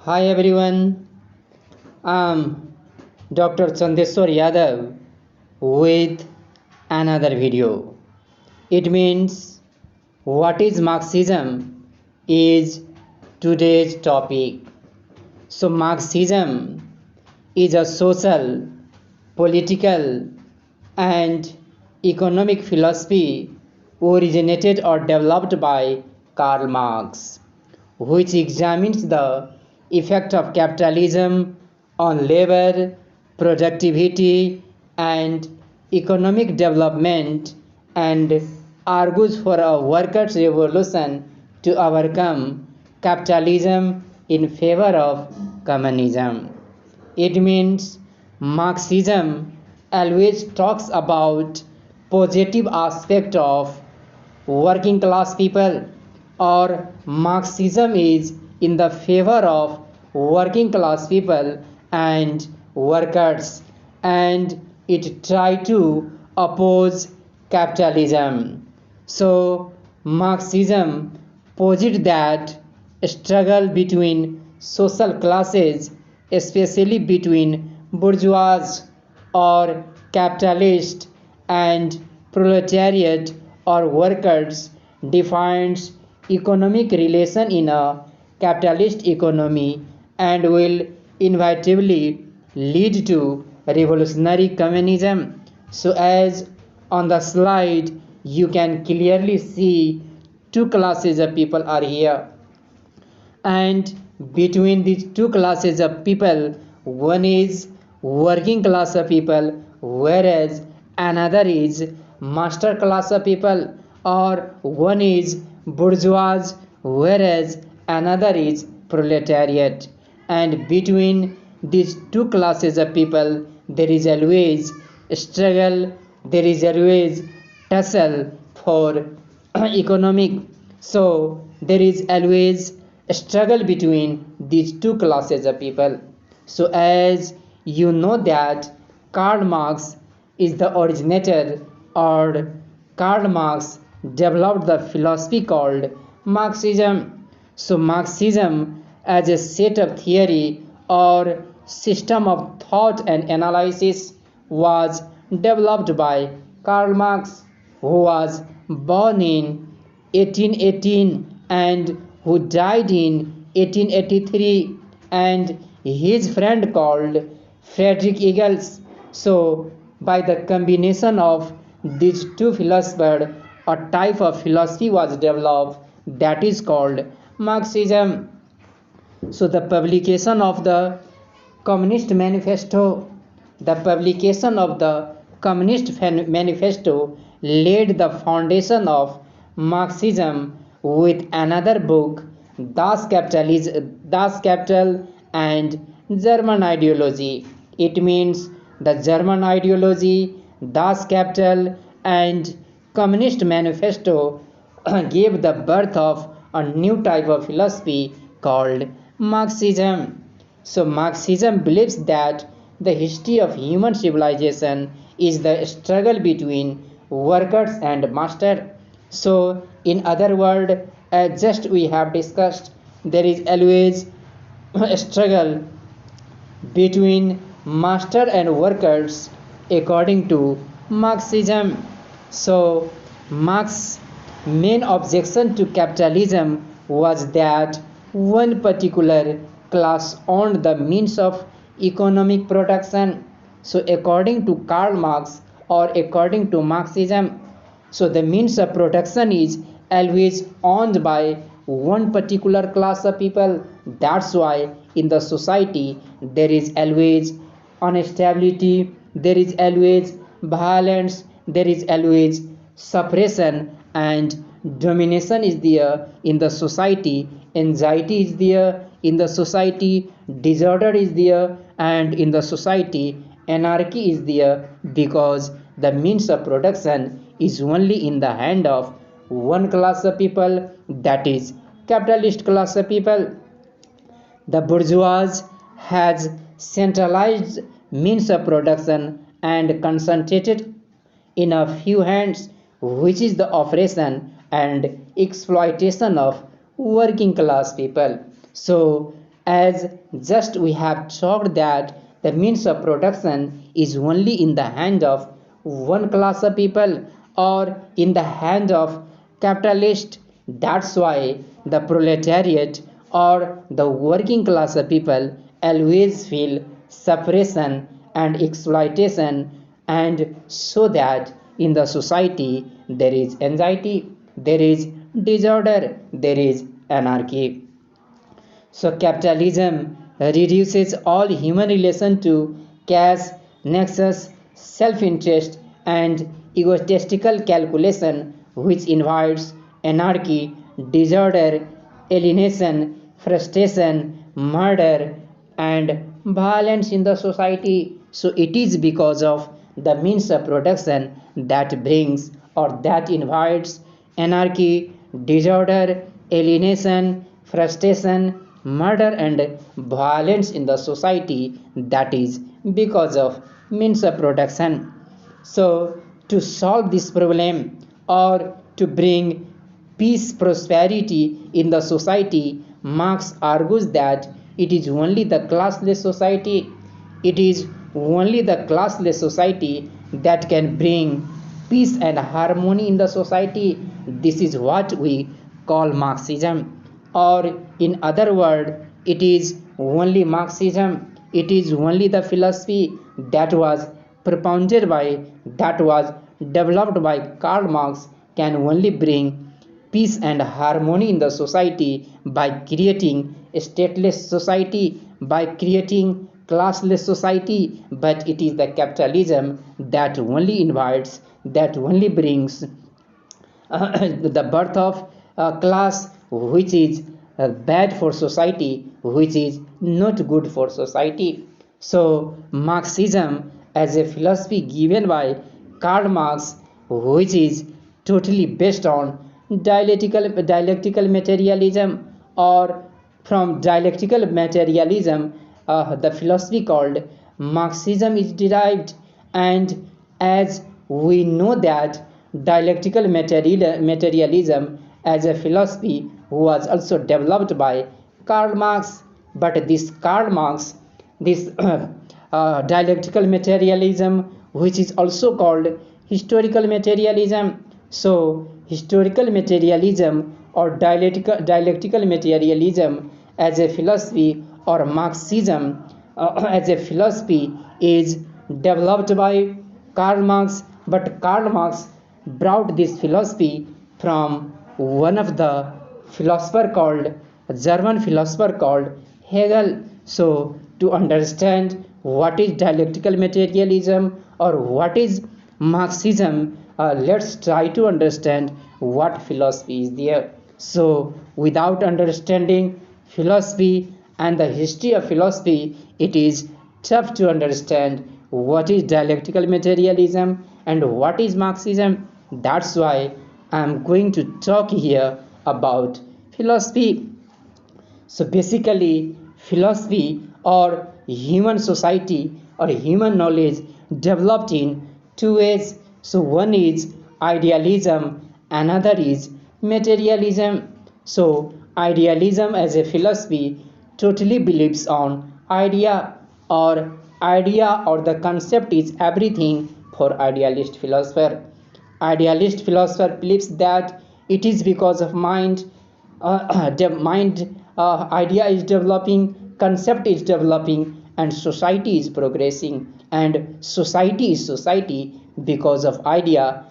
Hi everyone, I'm Dr. Chandeshwar Yadav with another video. It means what is Marxism is today's topic. So Marxism is a social, political and economic philosophy originated or developed by Karl Marx, which examines the effect of capitalism on labor, productivity, and economic development, and argues for a workers' revolution to overcome capitalism in favor of communism. It means Marxism always talks about positive aspect of working class people, or Marxism is in the favor of working class people and workers, and it try to oppose capitalism. So Marxism posits that struggle between social classes, especially between bourgeois or capitalist and proletariat or workers, defines economic relation in a capitalist economy and will inevitably lead to revolutionary communism. So as on the slide you can clearly see two classes of people are here, and between these two classes of people, one is working class of people whereas another is master class of people, or one is bourgeois whereas another is proletariat. And between these two classes of people there is always struggle, there is always tussle for economic. So there is always a struggle between these two classes of people. So as you know that Karl Marx is the originator, or Karl Marx developed the philosophy called Marxism. So Marxism as a set of theory or system of thought and analysis was developed by Karl Marx, who was born in 1818 and who died in 1883, and his friend called Friedrich Engels. So by the combination of these two philosophers, a type of philosophy was developed that is called Marxism. So the publication of the Communist Manifesto, the publication of the Communist Manifesto laid the foundation of Marxism with another book, Das Kapital and German Ideology. It means the German ideology, Das Kapital and Communist Manifesto gave the birth of a new type of philosophy called Marxism. So Marxism believes that the history of human civilization is the struggle between workers and master. So in other words, as just we have discussed, there is always a struggle between master and workers according to Marxism. So Marx's main objection to capitalism was that one particular class owned the means of economic production. So according to Karl Marx, or according to Marxism, so the means of production is always owned by one particular class of people. That's why in the society there is always instability, there is always violence, there is always suppression and domination is there in the society, anxiety is there in the society, disorder is there, and in the society anarchy is there, because the means of production is only in the hand of one class of people, that is capitalist class of people. The bourgeoisie has centralized means of production and concentrated in a few hands, which is the oppression and exploitation of working class people. So as just we have talked that the means of production is only in the hand of one class of people or in the hand of capitalist. That's why the proletariat or the working class of people always feel suppression and exploitation, and so that in the society there is anxiety, there is disorder, there is anarchy. So capitalism reduces all human relation to cash, nexus, self-interest, and egotistical calculation, which invites anarchy, disorder, alienation, frustration, murder, and violence in the society. So it is because of the means of production that brings or that invites anarchy, disorder, alienation, frustration, murder, and violence in the society. That is because of means of production. So, to solve this problem or to bring peace, prosperity in the society, Marx argues that it is only the classless society, it is only the classless society that can bring peace and harmony in the society. This is what we call Marxism, or in other words, it is only Marxism, it is only the philosophy that was propounded by, that was developed by Karl Marx, can only bring peace and harmony in the society by creating a stateless society, by creating classless society. But it is the capitalism that only invites, that only brings the birth of a class which is bad for society, which is not good for society. So Marxism as a philosophy given by Karl Marx, which is totally based on dialectical materialism, or from dialectical materialism the philosophy called Marxism is derived. And as we know that materialism as a philosophy was also developed by Karl Marx, but this Karl Marx, this dialectical materialism, which is also called historical materialism. So historical materialism or dialectical materialism as a philosophy, or Marxism as a philosophy, is developed by Karl Marx, but Karl Marx brought this philosophy from one of the philosopher called, German philosopher called Hegel. So to understand what is dialectical materialism or what is Marxism, let's try to understand what philosophy is there. So without understanding philosophy and the history of philosophy, it is tough to understand what is dialectical materialism and what is Marxism. That's why I'm going to talk here about philosophy. So basically, philosophy or human society or human knowledge developed in two ways. So one is idealism, another is materialism. So idealism as a philosophy totally believes on idea or the concept is everything for idealist philosopher. Idealist philosopher believes that it is because of mind, the mind idea is developing, concept is developing, and society is progressing. And society is society because of idea,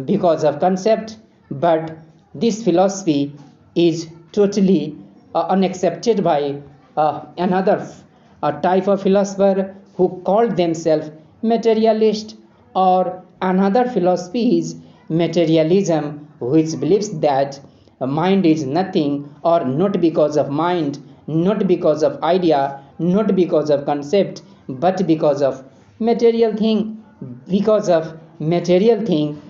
because of concept. But this philosophy is totally unaccepted by another type of philosopher who called themselves materialist, or another philosophy is materialism, which believes that mind is nothing, or not because of mind, not because of idea, not because of concept, but because of material thing. Because of material thing,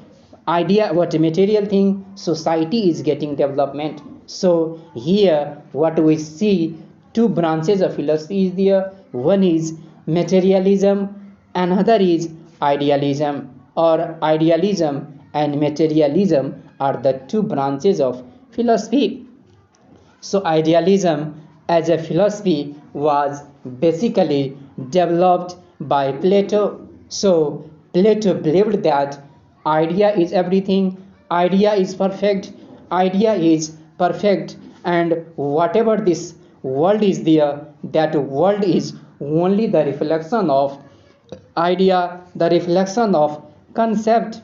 idea, what material thing, society is getting development. So here what we see, two branches of philosophy is there. One is materialism, another is idealism, or idealism and materialism are the two branches of philosophy. So idealism as a philosophy was basically developed by Plato. So Plato believed that idea is everything, idea is perfect, idea is perfect, and whatever this world is there, that world is only the reflection of idea, the reflection of concept.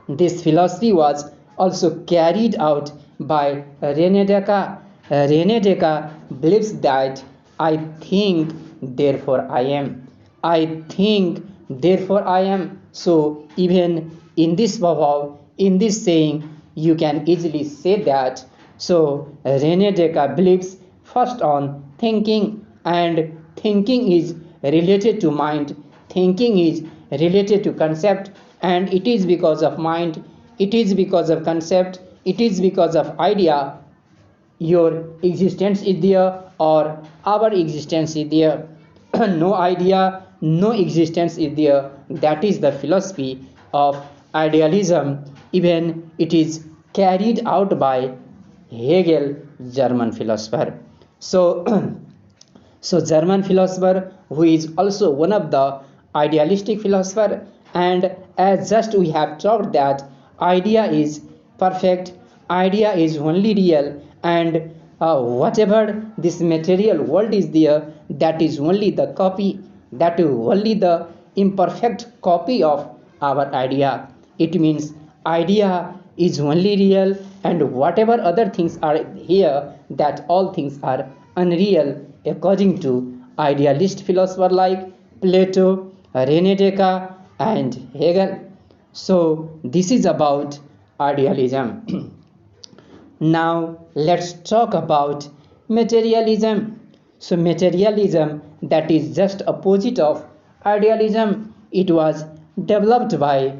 This philosophy was also carried out by René Descartes. René Descartes believes that I think, therefore I am. I think, therefore I am. So even in this bhav, in this saying, you can easily say that. So René Descartes believes first on thinking, and thinking is related to mind, thinking is related to concept, and it is because of mind, it is because of concept, it is because of idea your existence is there or our existence is there. No idea, no existence is there. That is the philosophy of idealism. Even it is carried out by Hegel, German philosopher. So so German philosopher who is also one of the idealistic philosopher, and as just we have talked that idea is perfect, idea is only real, and whatever this material world is there, that is only the copy, that is only the imperfect copy of our idea. It means idea is only real, and whatever other things are here, that all things are unreal according to idealist philosopher like Plato, René Descartes, and Hegel. So this is about idealism. Now let's talk about materialism. So materialism, that is just opposite of idealism. It was developed by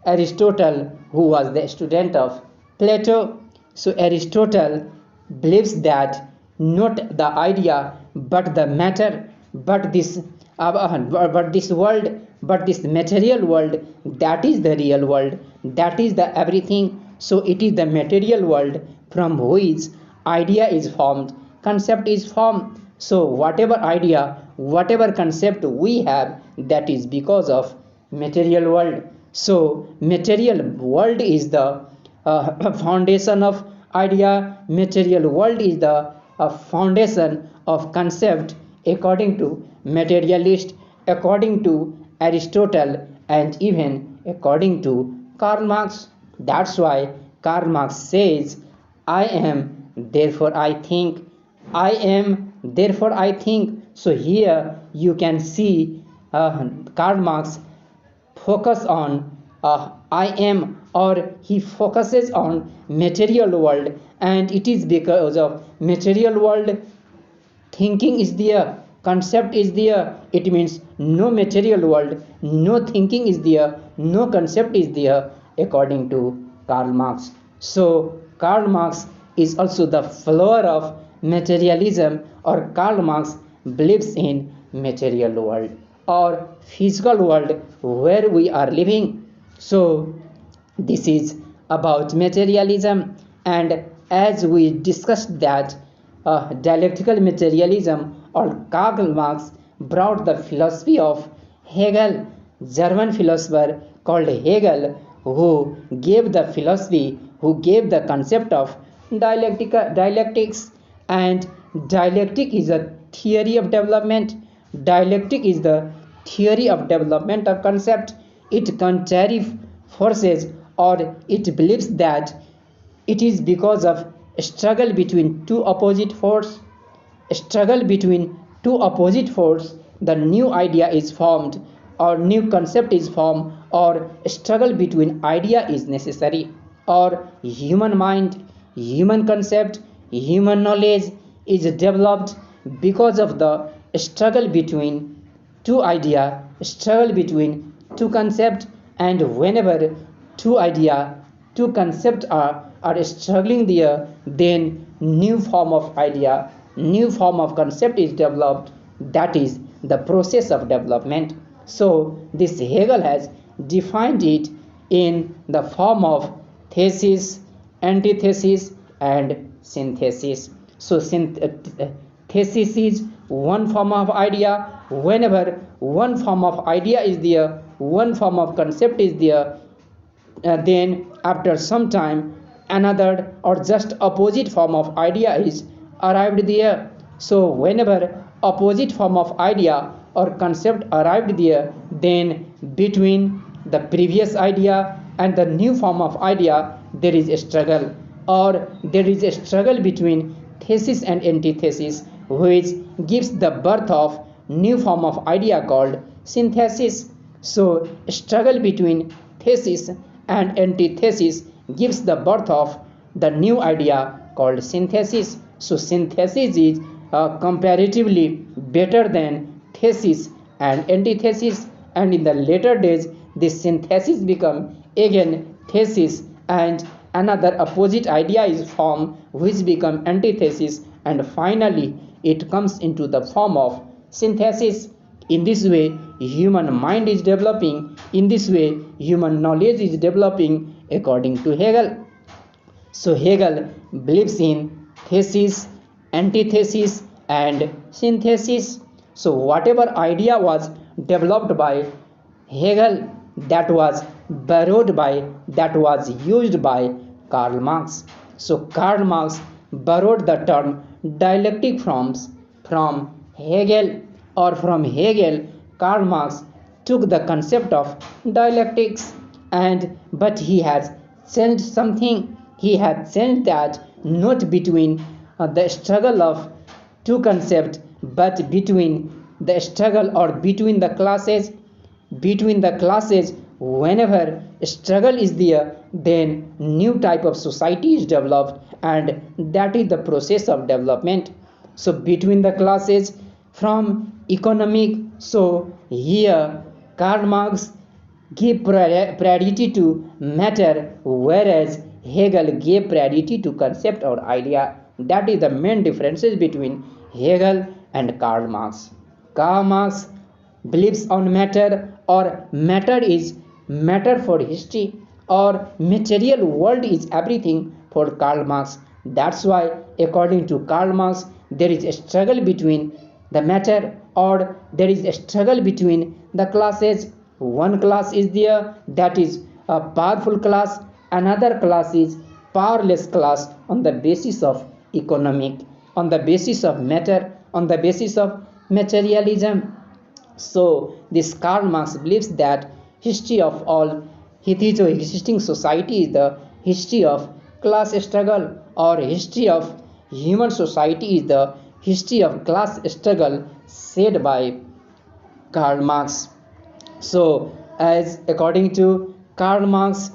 Aristotle, who was the student of Plato. So Aristotle believes that not the idea but the matter, but this world, but this material world, that is the real world, that is the everything. So it is the material world from which idea is formed, concept is formed. So whatever idea, whatever concept we have, that is because of material world. So material world is the foundation of idea, material world is the foundation of concept according to materialist, according to Aristotle, and even according to Karl Marx. That's why Karl Marx says, I am, therefore I think. I am, therefore I think. So here you can see Karl Marx focus on I am, or he focuses on material world, and it is because of material world thinking is there, concept is there. It means no material world, no thinking is there, no concept is there according to Karl Marx. So Karl Marx is also the follower of materialism, or Karl Marx believes in material world or physical world where we are living. So this is about materialism, and as we discussed that dialectical materialism, or Karl Marx brought the philosophy of Hegel, German philosopher called Hegel, who gave the philosophy, who gave the concept of dialectics. And dialectic is a theory of development. Dialectic is the theory of development of concept. It contrary forces, or it believes that it is because of struggle between two opposite forces, struggle between two opposite forces, the new idea is formed, or new concept is formed, or struggle between idea is necessary, or human mind, human concept, human knowledge is developed because of the struggle between two idea, struggle between two concept. And whenever two idea, two concept are struggling there, then new form of idea, new form of concept is developed. That is the process of development. So this Hegel has defined it in the form of thesis, antithesis, and synthesis. So thesis is one form of idea. Whenever one form of idea is there, one form of concept is there, then after some time another or just opposite form of idea is arrived there. So whenever opposite form of idea or concept arrived there, then between the previous idea and the new form of idea there is a struggle, or there is a struggle between thesis and antithesis, which gives the birth of new form of idea called synthesis. So struggle between thesis and antithesis gives the birth of the new idea called synthesis. So synthesis is comparatively better than thesis and antithesis, and in the later days this synthesis become again thesis, and another opposite idea is formed which become antithesis, and finally it comes into the form of synthesis. In this way human mind is developing, in this way human knowledge is developing according to Hegel. So Hegel believes in thesis, antithesis and synthesis. So whatever idea was developed by Hegel, that was borrowed by, that was used by Karl Marx. So Karl Marx borrowed the term dialectic from Hegel, or from Hegel Karl Marx took the concept of dialectics, and but he has changed something. He had changed that not between the struggle of two concepts, but between the struggle or between the classes. Between the classes, whenever struggle is there, then new type of society is developed, and that is the process of development. So between the classes from economic, so here Karl Marx gave priority to matter, whereas Hegel gave priority to concept or idea. That is the main differences between Hegel and Karl Marx. Karl Marx believes on matter, or matter is matter for history, or material world is everything for Karl Marx. That's why according to Karl Marx there is a struggle between the matter, or there is a struggle between the classes. One class is there, that is a powerful class, another class is powerless class, on the basis of economic, on the basis of matter, on the basis of materialism. So this Karl Marx believes that history of all existing society is the history of class struggle, or history of human society is the history of class struggle, said by Karl Marx. So as according to Karl Marx,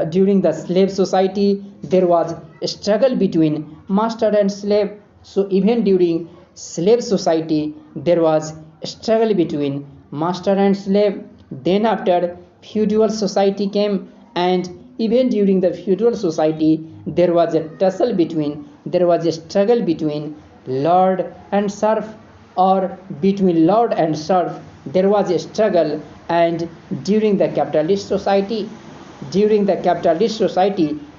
during the slave society there was a struggle between master and slave. So even during slave society there was a struggle between master and slave. Then after feudal society came, and even during the feudal society there was a tussle between, there was a struggle between lord and serf, or between lord and serf there was a struggle. And during the capitalist society,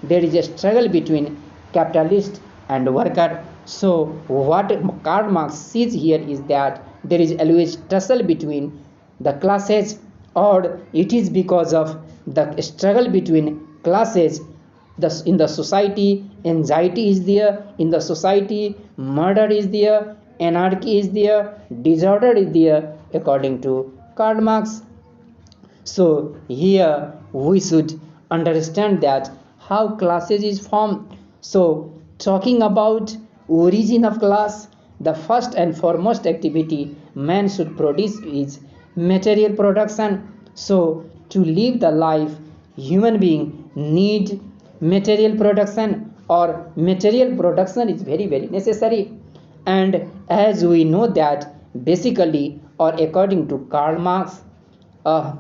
there is a struggle between capitalist and worker. So what Karl Marx sees here is that there is always tussle between the classes, or it is because of the struggle between classes. In the society anxiety is there, in the society murder is there, anarchy is there, disorder is there, according to Karl Marx. So here we should understand that how classes is formed. So talking about origin of class, the first and foremost activity man should produce is material production. So to live the life, human being need material production, or material production is very necessary. And as we know that basically, or according to Karl Marx,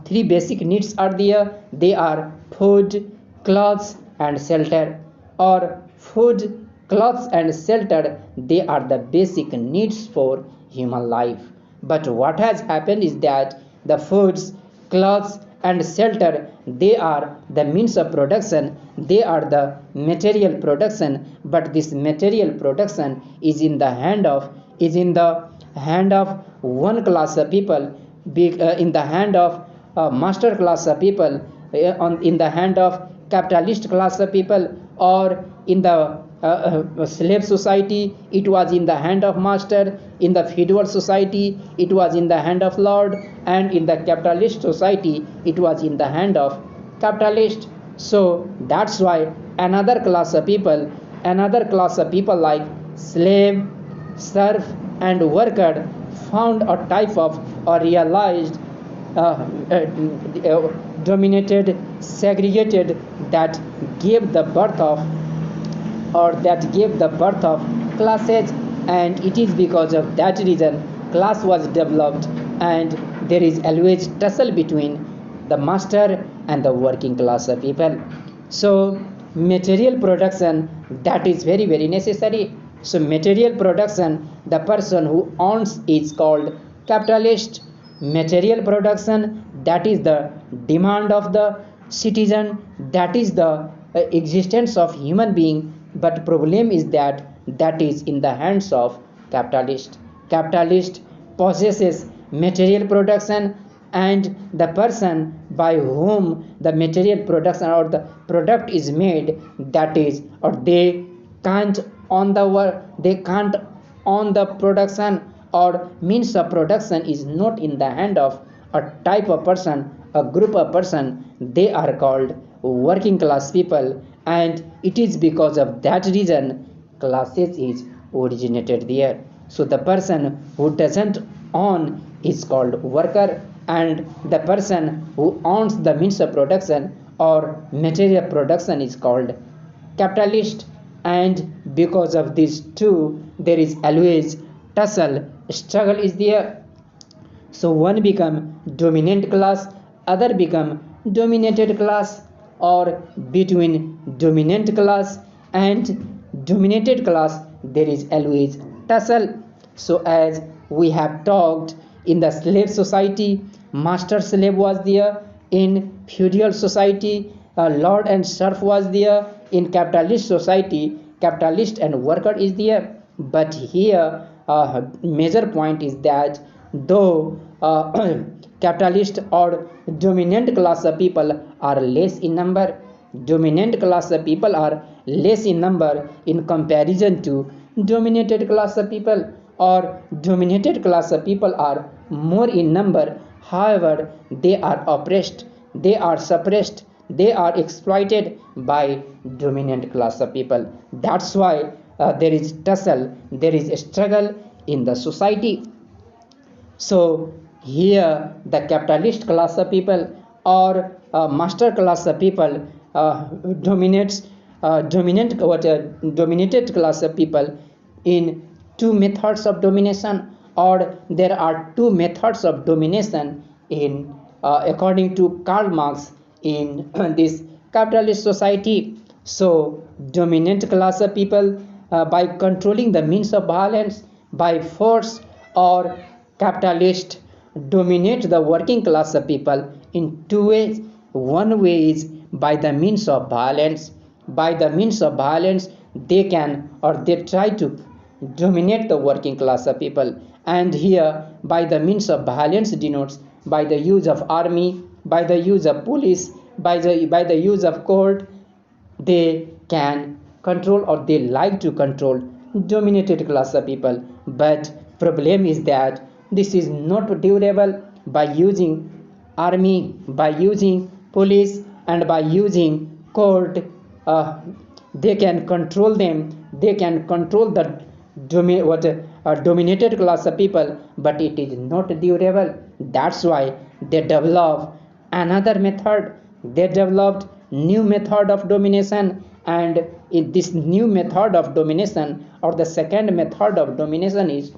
three basic needs are there. They are food, clothes and shelter, or food, clothes and shelter. They are the basic needs for human life. But what has happened is that the foods, clothes and shelter, they are the means of production, they are the material production, but this material production is in the hand of is in the hand of one class of people, in the hand of master class of people, in the hand of capitalist class of people, or in the slave society it was in the hand of master, in the feudal society it was in the hand of lord, and in the capitalist society it was in the hand of capitalist. So that's why another class of people like slave, serf, and worker found a type of or realized dominated, segregated, that gave the birth of classes, and it is because of that reason class was developed, and there is always tussle between the master and the working class of people. So material production, that is very very necessary. So material production, the person who owns is called capitalist. Material production, that is the demand of the citizen, that is the existence of human being, but problem is that that is in the hands of capitalist. Capitalist possesses material production, and the person by whom the material production or the product is made, that is, or they can't on the work, they can't on the production or means of production is not in the hand of a type of person, a group of person, they are called working class people, and it is because of that reason classes is originated there. So the person who doesn't own is called worker, and the person who owns the means of production or material production is called capitalist. And because of these two there is always tussle, struggle is there. So one become dominant class, other become dominated class, or between dominant class and dominated class there is always tussle. So as we have talked, in the slave society master slave was there, in feudal society lord and serf was there, in capitalist society capitalist and worker is there. But here major point is that though capitalist or dominant class of people are less in number, dominant class of people are less in number in comparison to dominated class of people, or dominated class of people are more in number, however they are oppressed, they are suppressed, they are exploited by dominant class of people. That's why there is tussle, there is struggle in the society. So here the capitalist class of people or master class of people dominated class of people in two methods of domination, or there are two methods of domination in according to Karl Marx in this capitalist society. So dominant class of people by controlling the means of violence by force, or capitalist dominate the working class of people in two ways. One way is by the means of violence. By the means of violence they can or they try to dominate the working class of people, and here by the means of violence denotes by the use of army, by the use of police, by the use of court, they can control or they like to control dominated class of people. But problem is that this is not durable. By using army, by using police, and by using court, they can control them, they can control the dominated class of people, but it is not durable. That's why they develop another method, they developed new method of domination, and in this new method of domination, or the second method of domination, is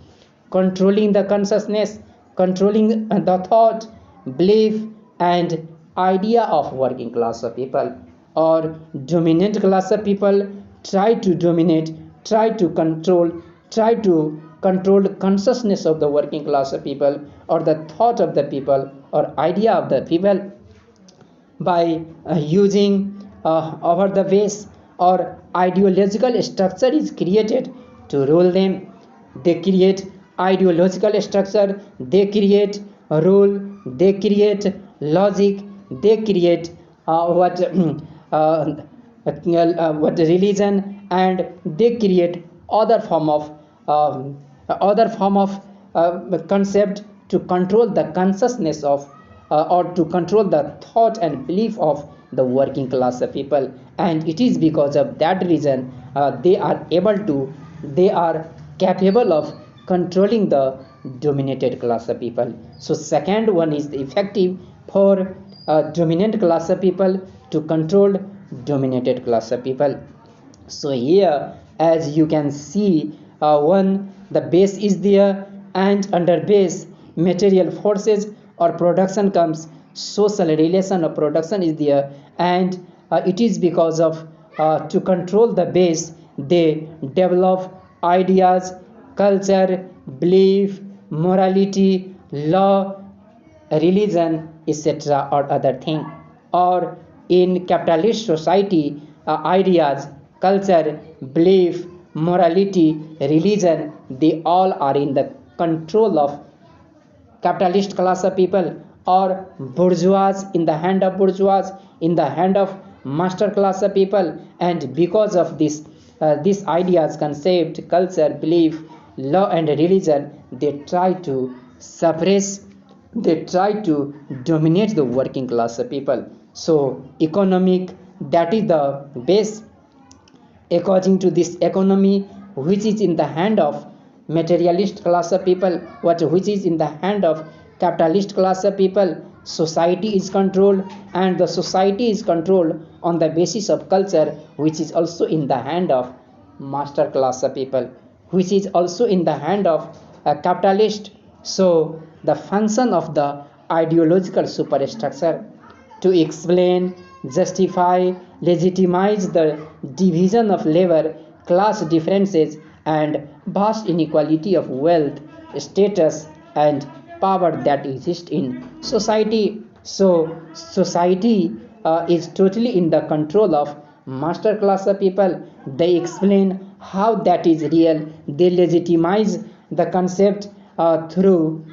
controlling the consciousness, controlling the thought, belief, and idea of working class of people. Or dominant class of people try to dominate, try to control the consciousness of the working class of people, or the thought of the people, or idea of the people, by using over the base or ideological structure is created to rule them. they create ideological structure, they create rule, they create logic, they create uh, what religion, and they create other form of concept to control the consciousness of or to control the thought and belief of the working class people. And it is because of that reason they are capable of controlling the dominated class of people. So second one is the effective for dominant class of people to control dominated class of people. So here, as you can see, one, the base is there, and under base material forces or production comes, social relation of production is there, and it is because of to control the base they develop ideas, culture, belief, morality, law, religion, etc., or other thing. Or in capitalist society, ideas, culture, belief, morality, religion, they all are in the control of capitalist class of people, or bourgeois, in the hand of bourgeois, in the hand of master class of people. And because of this these ideas, concept, culture, belief, law, and religion, they try to suppress, they try to dominate the working class of people. So economic, that is the base. According to this economy, which is in the hand of materialist class of people, which is in the hand of capitalist class of people, society is controlled, and the society is controlled on the basis of culture, which is also in the hand of master class of people, which is also in the hand of a capitalist. So the function of the ideological superstructure to explain, justify, legitimize the division of labor, class differences, and vast inequality of wealth, status, and power that exist in society. So society is totally in the control of master class of people. They explain how that is real. They legitimize the concept through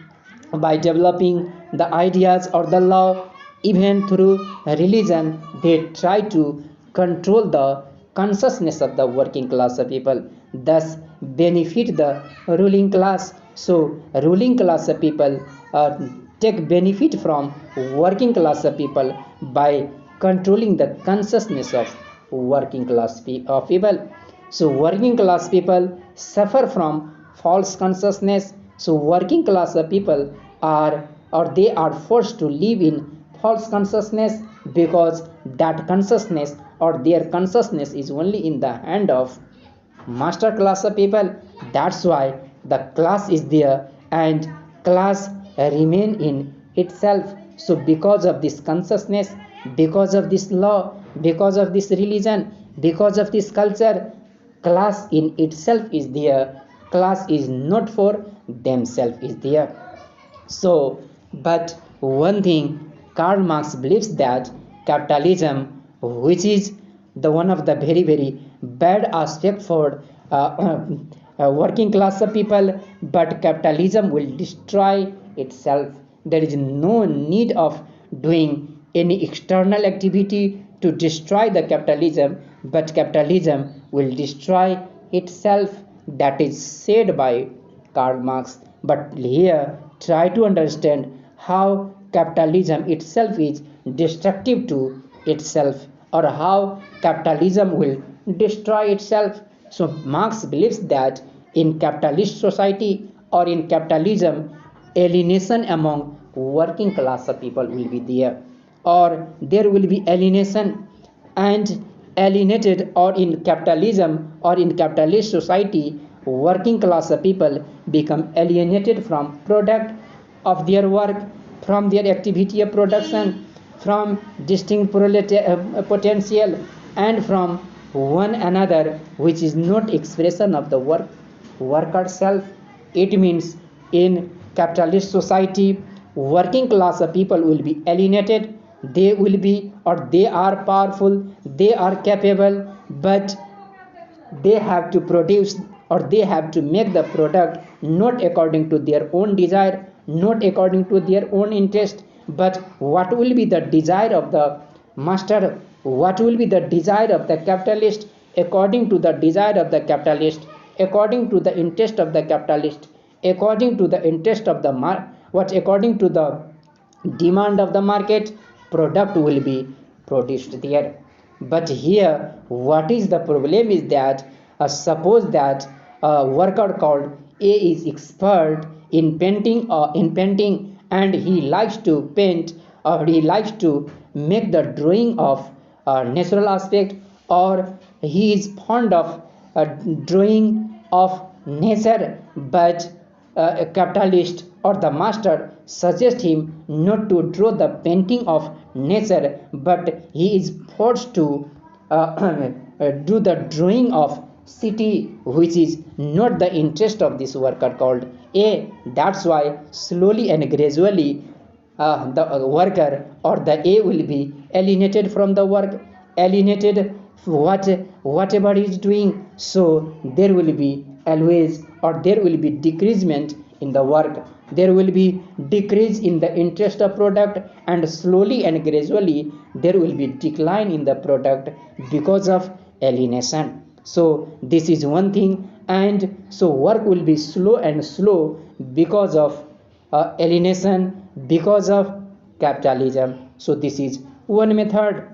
by developing the ideas or the law. Even through religion, they try to control the consciousness of the working class of people, thus benefit the ruling class. So ruling class of people take benefit from working class of people by controlling the consciousness of working class of people. So working class people suffer from false consciousness. So working class of people are, or they are forced to live in false consciousness, because that consciousness or their consciousness is only in the hand of master class of people. That's why the class is there, and class remain in itself. So because of this consciousness, because of this law, because of this religion, because of this culture, class in itself is there. Class is not for themselves is there. So but one thing, Karl Marx believes that capitalism, which is the one of the very very bad aspect for working class of people, but capitalism will destroy itself. There is no need of doing any external activity to destroy the capitalism, but capitalism will destroy itself. That is said by Karl Marx. But here try to understand how capitalism itself is destructive to itself, or how capitalism will destroy itself. So Marx believes that in capitalist society or in capitalism, alienation among working class of people will be there, or there will be alienation and alienated, or in capitalism or in capitalist society, working class of people become alienated from product of their work, from their activity of production, from distinct potential, and from one another, which is not expression of the worker self. It means in capitalist society, working class of people will be alienated. They will be, or they are powerful, they are capable, but they have to produce or they have to make the product not according to their own desire, not according to their own interest, but what will be the desire of the master, what will be the desire of the capitalist, according to the desire of the capitalist, according to the interest of the capitalist, according to the interest of the according to the demand of the market, product will be produced there. But here what is the problem is that suppose that a worker called A is expert in painting and he likes to paint, or he likes to make the drawing of natural aspect, or he is fond of drawing of nature, but a capitalist or the master suggests him not to draw the painting of nature, but he is forced to do the drawing of city, which is not the interest of this worker called A. That's why slowly and gradually the worker or the A will be alienated from the work, alienated whatever he is doing. So there will be always, or there will be decreasement in the work, there will be decrease in the interest of product, and slowly and gradually there will be decline in the product because of alienation. So this is one thing, and so work will be slow and slow because of alienation, because of capitalism. So this is one method.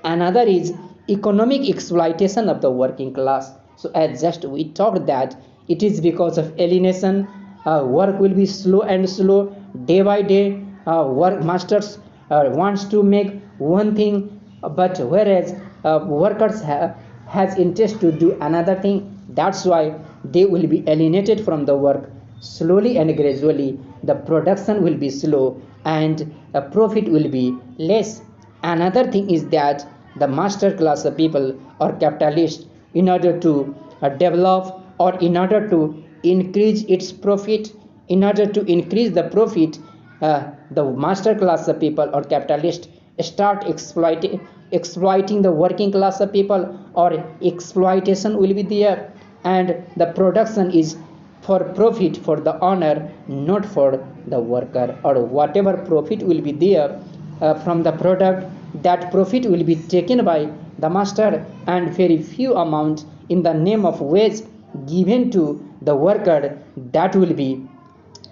Another is economic exploitation of the working class. So as just we talked that it is because of alienation, work will be slow and slow, day by day. Work masters wants to make one thing, but whereas workers has interest to do another thing. That's why they will be alienated from the work. Slowly and gradually the production will be slow and profit will be less. Another thing is that the master class of people or capitalists, in order to develop, or in order to increase its profit, in order to increase the profit, the master class of people or capitalists start exploiting the working class of people, or exploitation will be there, and the production is for profit, for the honor, not for the worker. Or whatever profit will be there from the product, that profit will be taken by the master, and very few amount in the name of wage given to the worker, that will be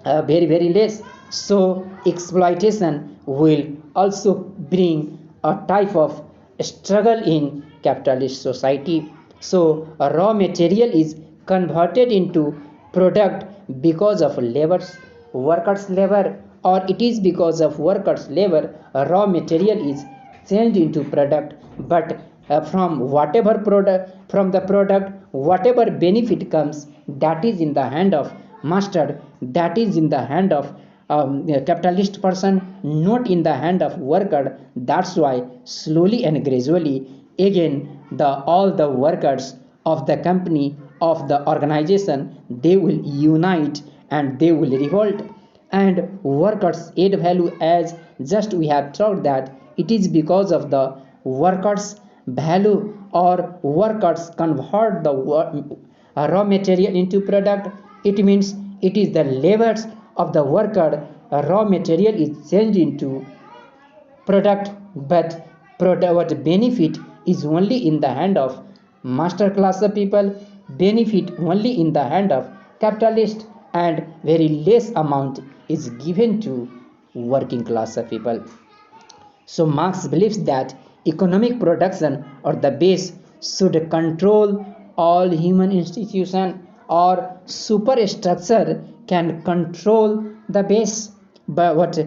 very less. So exploitation will also bring a type of struggle in capitalist society. So raw material is converted into product because of workers labor, or it is because of workers labor raw material is changed into product. But from the product whatever benefit comes, that is in the hand of master, that is in the hand of capitalist person, not in the hand of worker. That's why slowly and gradually again all the workers of the company, of the organization, they will unite and they will revolt. And workers add value, as just we have talked that it is because of the workers value, or workers convert the raw material into product. It means it is the labors of the worker, raw material is changed into product, but what benefit is only in the hand of master class of people, benefit only in the hand of capitalist, and very less amount is given to working class of people. So Marx believes that economic production or the base should control all human institution, or superstructure can control the base. But what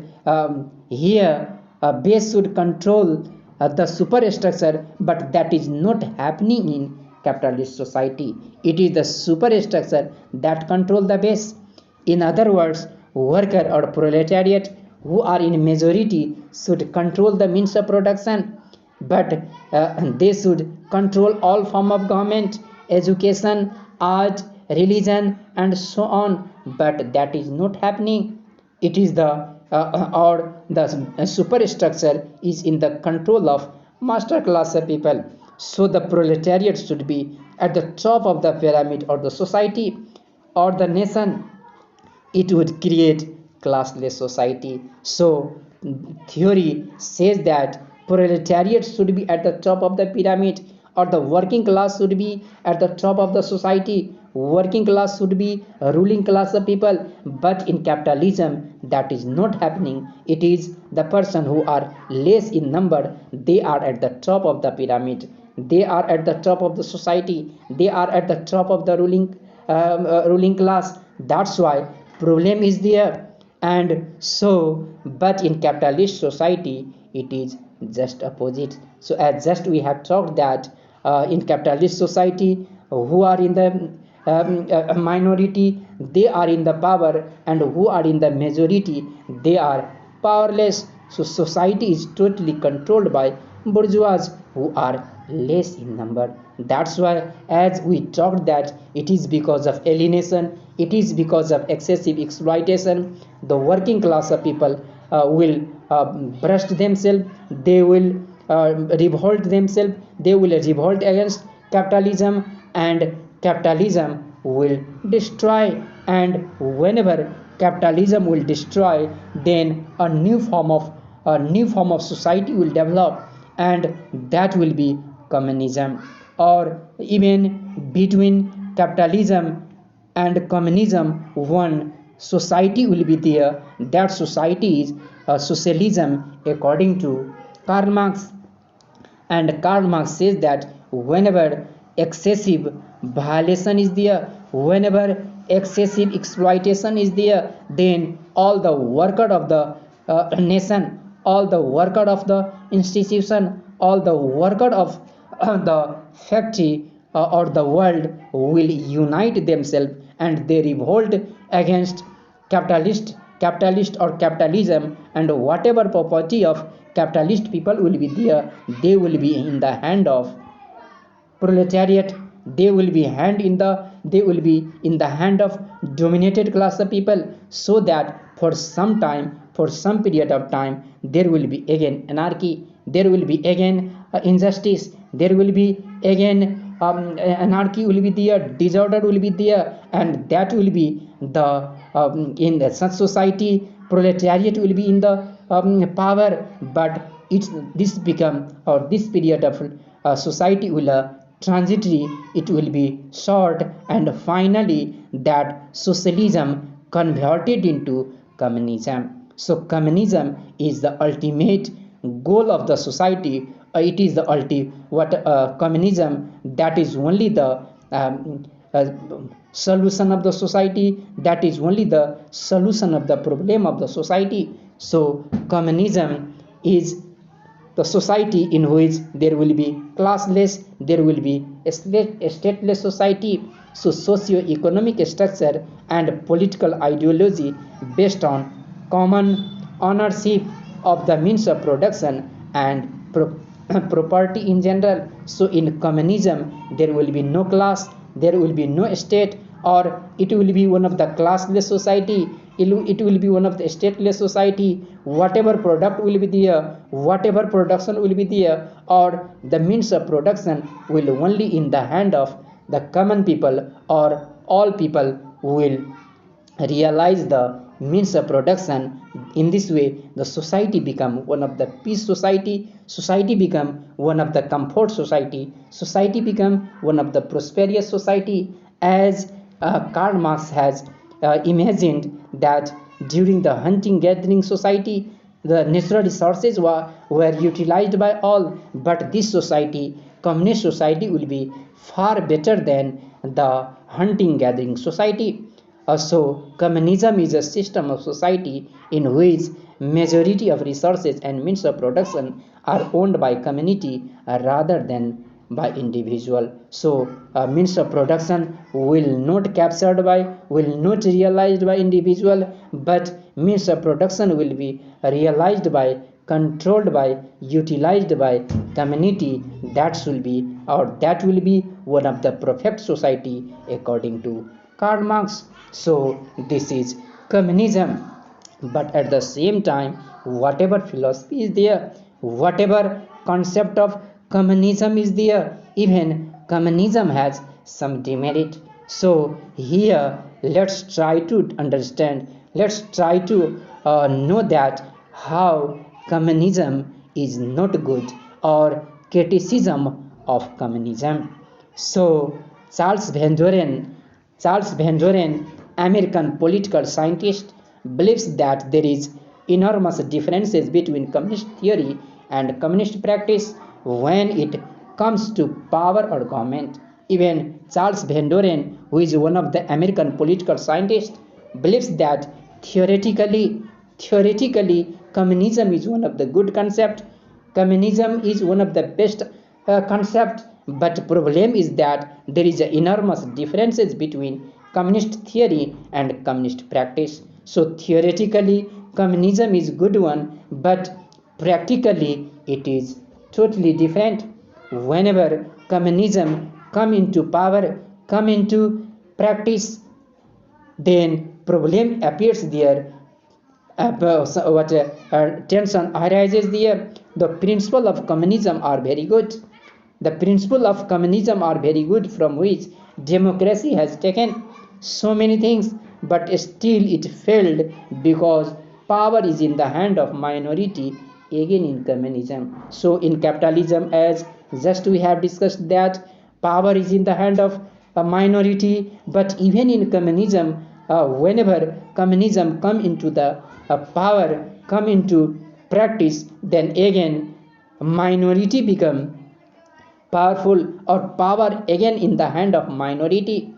here base should control the superstructure, but that is not happening in capitalist society. It is the superstructure that control the base. In other words, worker or proletariat who are in majority should control the means of production, but they should control all form of government, education, art, religion, and so on. But that is not happening. It is the superstructure is in the control of master class of people. So the proletariat should be at the top of the pyramid or the society or the nation, it would create classless society. So theory says that proletariat should be at the top of the pyramid, or the working class should be at the top of the society. Working class should be a ruling class of people. But in capitalism, that is not happening. It is the person who are less in number, they are at the top of the pyramid, they are at the top of the society, they are at the top of the ruling class. That's why problem is there. And so, but in capitalist society, it is just opposite. So as just we have talked that in capitalist society, who are in the minority, they are in the power, and who are in the majority, they are powerless. So society is totally controlled by bourgeois who are less in number. That's why, as we talked, that it is because of alienation, it is because of excessive exploitation, the working class of people will burst themselves, they will revolt themselves, they will revolt against capitalism, and capitalism will destroy. And whenever capitalism will destroy, then a new form of society will develop, and that will be communism. Or even between capitalism and communism, one society will be there. That society is socialism, according to Karl Marx. And Karl Marx says that whenever excessive violation is there, whenever excessive exploitation is there, then all the worker of the nation, all the worker of the institution, all the worker of the factory or the world will unite themselves, and they revolt against capitalist or capitalism. And whatever property of capitalist people will be there, they will be in the hand of proletariat, they will be in the hand of dominated class of people. So that for some time, for some period of time, there will be again anarchy, there will be again injustice, there will be again anarchy will be there, disorder will be there. And that will be the in such society, proletariat will be in the power. But it's this become, or this period of society will transitory, it will be short, and finally that socialism converted into communism. So communism is the ultimate goal of the society. It is the ultimate what communism, that is only the uh, solution of the society, that is only the solution of the problem of the society. So communism is the society in which there will be classless, there will be a stateless society. So socio-economic structure and political ideology based on common ownership of the means of production and property in general. So in communism, there will be no class, there will be no state, or it will be one of the classless society, it will be one of the stateless society. Whatever product will be there, whatever production will be there, or the means of production will only in the hand of the common people, or all people will realize the means of production. In this way, the society become one of the peace society, society become one of the comfort society, society become one of the prosperous society. As Karl Marx has imagined that during the hunting gathering society, the natural resources were utilized by all. But this society, communist society, will be far better than the hunting gathering society. So communism is a system of society in which majority of resources and means of production are owned by community rather than by individual. So means of production will not captured by, will not realized by individual, but means of production will be realized by, controlled by, utilized by community. That should be, or that will be one of the perfect society according to Karl Marx. So this is communism. But at the same time, whatever philosophy is there, whatever concept of communism is there, even communism has some demerit. So here let's try to understand, let's try to know that how communism is not good, or criticism of communism. So Charles Van Doren, American political scientist, believes that there is enormous differences between communist theory and communist practice when it comes to power or government. Even Charles Van Doren, who is one of the American political scientists, believes that theoretically communism is one of the good concept. Communism is one of the best concept, but problem is that there is enormous differences between communist theory and communist practice. So theoretically communism is good one, but practically it is totally different. Whenever communism come into power, come into practice, then problem appears there. Tension arises there. The principle of communism are very good. The principle of communism are very good, from which democracy has taken so many things, but still it failed because power is in the hand of minority again in communism. So in capitalism, as just we have discussed, that power is in the hand of a minority, but even in communism, whenever communism come into the power, come into practice, then again minority become powerful, or power again in the hand of minority,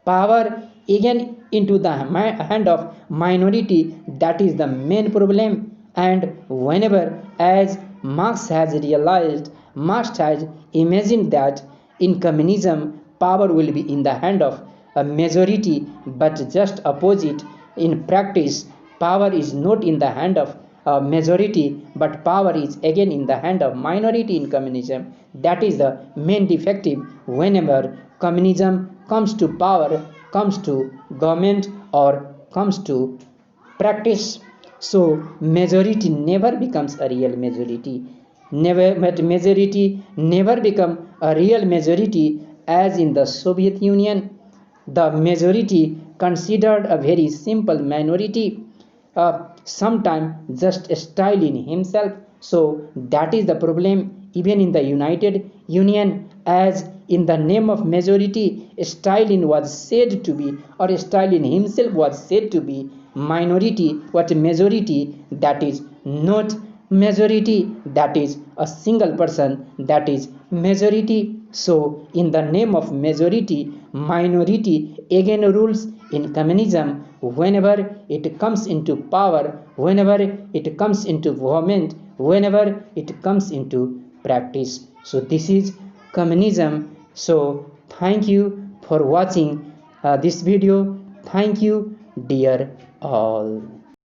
power again into the hand of minority. That is the main problem. And whenever, as Marx has realized, Marx has imagined that in communism power will be in the hand of a majority, but just opposite, in practice power is not in the hand of majority, but power is again in the hand of minority in communism. That is the main defective whenever communism comes to power, comes to government, or comes to practice. So majority never becomes a real majority, never, but majority never become a real majority. As in the Soviet Union, the majority considered a very simple minority, sometimes just style in himself. So that is the problem even in the United Union, as in the name of majority, Stalin was said to be, or Stalin himself was said to be minority. What majority? That is not majority, that is a single person, that is majority. So in the name of majority, minority again rules in communism. Whenever it comes into power, whenever it comes into government, whenever it comes into practice. So this is communism. So thank you for watching this video. Thank you, dear all.